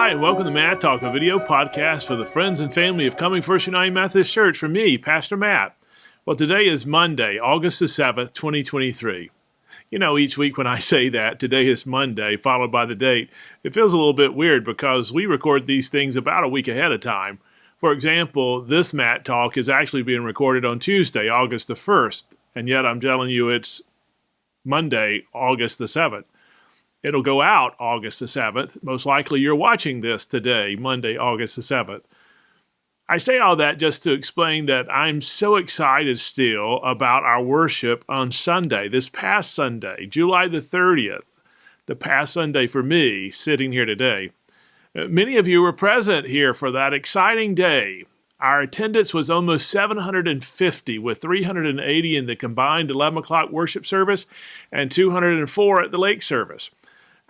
Hi, and welcome to Matt Talk, a video podcast for the friends and family of Coming First United Methodist Church from me, Pastor Matt. Well, today is Monday, August the 7th, 2023. You know, each week when I say that, today is Monday, followed by the date, it feels a little bit weird because we record these things about a week ahead of time. For example, this Matt Talk is actually being recorded on Tuesday, August the 1st, and yet I'm telling you it's Monday, August the 7th. It'll go out August the 7th. Most likely you're watching this today, Monday, August the 7th. I say all that just to explain that I'm so excited still about our worship on Sunday, this past Sunday, July the 30th, the past Sunday for me, sitting here today. Many of you were present here for that exciting day. Our attendance was almost 750, with 380 in the combined 11 o'clock worship service and 204 at the lake service.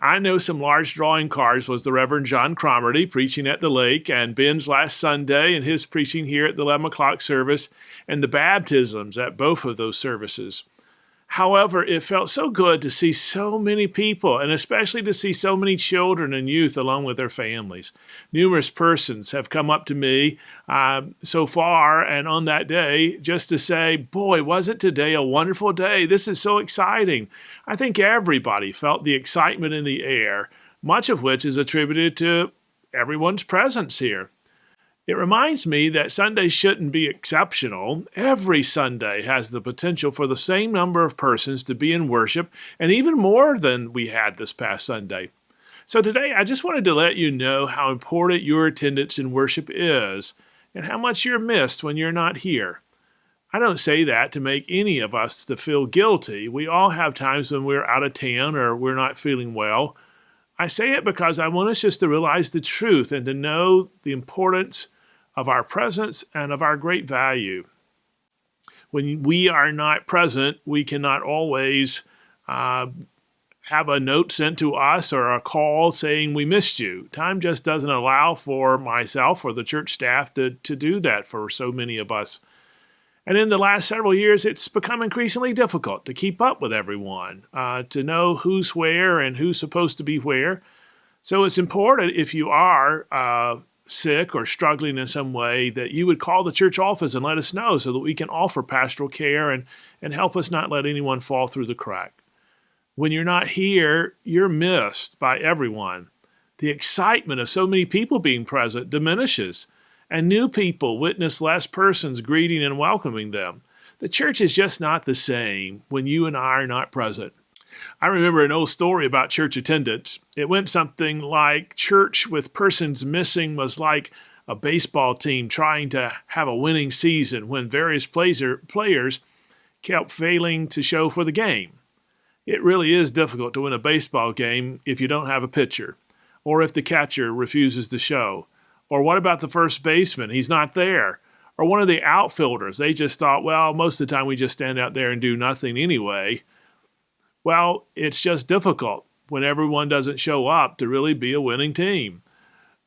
I know some large drawing cards was the Reverend John Cromarty preaching at the lake, and Ben's last Sunday and his preaching here at the 11 o'clock service, and the baptisms at both of those services. However, it felt so good to see so many people, and especially to see so many children and youth along with their families. Numerous persons have come up to me so far and on that day just to say, boy, wasn't today a wonderful day? This is so exciting. I think everybody felt the excitement in the air, much of which is attributed to everyone's presence here. It reminds me that Sunday shouldn't be exceptional. Every Sunday has the potential for the same number of persons to be in worship, and even more than we had this past Sunday. So today, I just wanted to let you know how important your attendance in worship is, and how much you're missed when you're not here. I don't say that to make any of us to feel guilty. We all have times when we're out of town or we're not feeling well. I say it because I want us just to realize the truth and to know the importance of our presence and of our great value. When we are not present, we cannot always have a note sent to us or a call saying we missed you. Time just doesn't allow for myself or the church staff to do that for so many of us. And in the last several years, it's become increasingly difficult to keep up with everyone, to know who's where and who's supposed to be where. So it's important, if you are sick or struggling in some way, that you would call the church office and let us know so that we can offer pastoral care and help us not let anyone fall through the crack. When you're not here, you're missed by everyone. The excitement of so many people being present diminishes, and new people witness less persons greeting and welcoming them. The church is just not the same when you and I are not present. I remember an old story about church attendance. It went something like, church with persons missing was like a baseball team trying to have a winning season when various players kept failing to show for the game. It really is difficult to win a baseball game if you don't have a pitcher, or if the catcher refuses to show. Or what about the first baseman? He's not there. Or one of the outfielders. They just thought, well, most of the time we just stand out there and do nothing anyway. Well, it's just difficult when everyone doesn't show up to really be a winning team.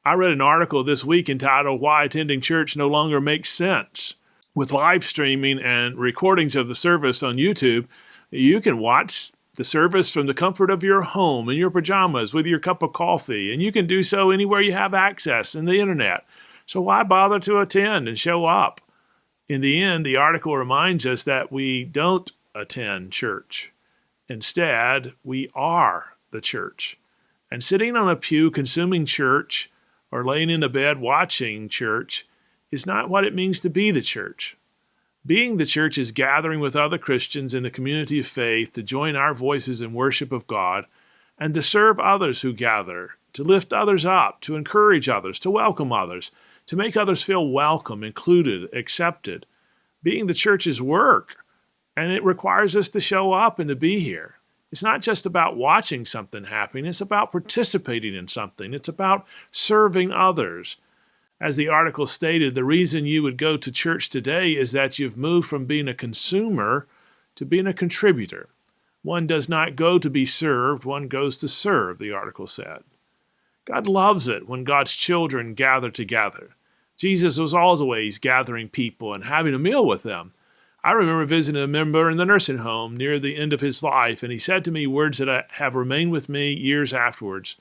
I read an article this week entitled Why Attending Church No Longer Makes Sense. With live streaming and recordings of the service on YouTube, you can watch the service from the comfort of your home in your pajamas with your cup of coffee, and you can do so anywhere you have access in the internet. So why bother to attend and show up? In the end, the article reminds us that we don't attend church. Instead, we are the church. And sitting on a pew consuming church or laying in a bed watching church is not what it means to be the church. Being the church is gathering with other Christians in the community of faith to join our voices in worship of God and to serve others who gather, to lift others up, to encourage others, to welcome others, to make others feel welcome, included, accepted. Being the church is work. And it requires us to show up and to be here. It's not just about watching something happen. It's about participating in something. It's about serving others. As the article stated, the reason you would go to church today is that you've moved from being a consumer to being a contributor. One does not go to be served, one goes to serve, the article said. God loves it when God's children gather together. Jesus was always gathering people and having a meal with them. I remember visiting a member in the nursing home near the end of his life, and he said to me words that have remained with me years afterwards.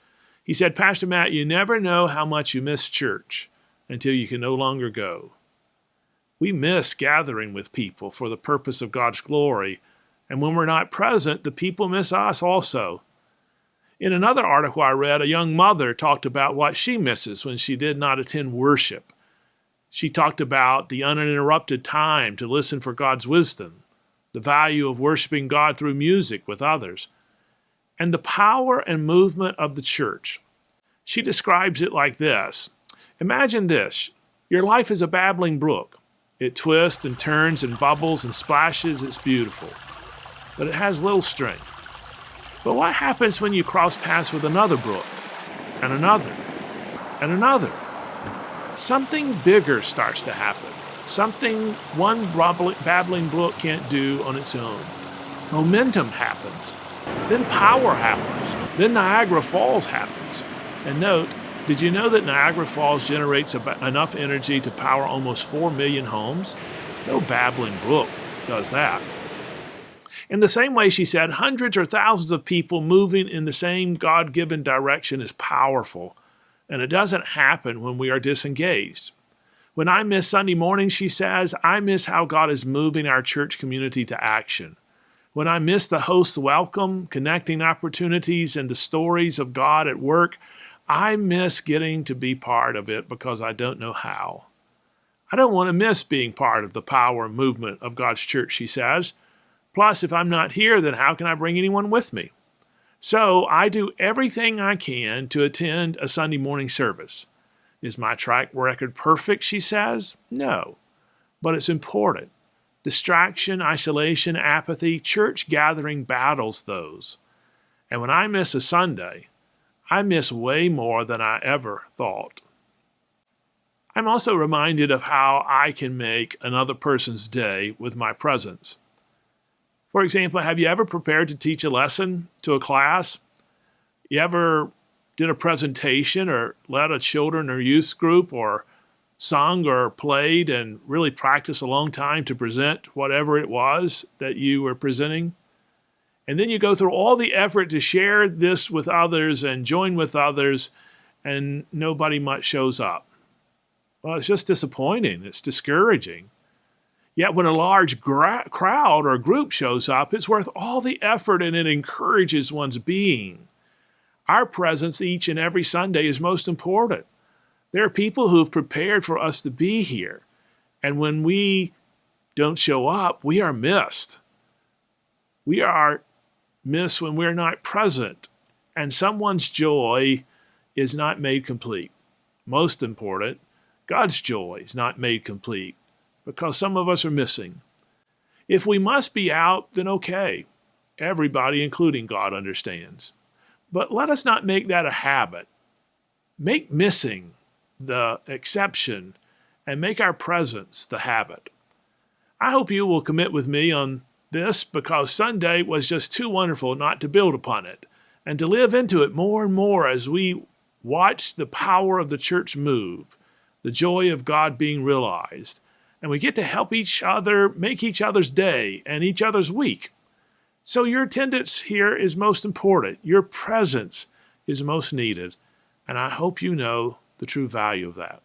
He He said, Pastor Matt, you never know how much you miss church until you can no longer go. We miss gathering with people for the purpose of God's glory, and when we're not present, the people miss us also. In another article I read, a young mother talked about what she misses when she did not attend worship. She talked about the uninterrupted time to listen for God's wisdom, the value of worshiping God through music with others, and the power and movement of the church. She describes it like this. Imagine this. Your life is a babbling brook. It twists and turns and bubbles and splashes. It's beautiful. But it has little strength. But what happens when you cross paths with another brook, and another, and another? Something bigger starts to happen. Something one babbling brook can't do on its own. Momentum happens. Then power happens. Then Niagara Falls happens. And note, did you know that Niagara Falls generates enough energy to power almost 4 million homes? No babbling brook does that. In the same way, she said, hundreds or thousands of people moving in the same God-given direction is powerful, and it doesn't happen when we are disengaged. When I miss Sunday morning, she says, I miss how God is moving our church community to action. When I miss the host's welcome, connecting opportunities, and the stories of God at work, I miss getting to be part of it because I don't know how. I don't want to miss being part of the power and movement of God's church, she says. Plus, if I'm not here, then how can I bring anyone with me? So I do everything I can to attend a Sunday morning service. Is my track record perfect, she says? No, but it's important. Distraction, isolation, apathy, church gathering battles those. And when I miss a Sunday, I miss way more than I ever thought. I'm also reminded of how I can make another person's day with my presence. For example, have you ever prepared to teach a lesson to a class? You ever did a presentation or led a children or youth group or sung or played and really practiced a long time to present whatever it was that you were presenting? And then you go through all the effort to share this with others and join with others, and nobody much shows up. Well, it's just disappointing. It's discouraging. Yet when a large crowd or group shows up, it's worth all the effort and it encourages one's being. Our presence each and every Sunday is most important. There are people who've prepared for us to be here. And when we don't show up, we are missed. We are missed when we're not present. And someone's joy is not made complete. Most important, God's joy is not made complete because some of us are missing. If we must be out, then okay. Everybody, including God, understands. But let us not make that a habit. Make missing the exception and make our presence the habit. I hope you will commit with me on this because Sunday was just too wonderful not to build upon it and to live into it more and more as we watch the power of the church move, the joy of God being realized, and we get to help each other make each other's day and each other's week. So your attendance here is most important. Your presence is most needed, and I hope you know the true value of that.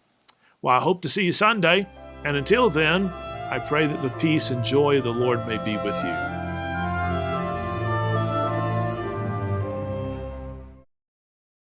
Well, I hope to see you Sunday, and until then, I pray that the peace and joy of the Lord may be with you.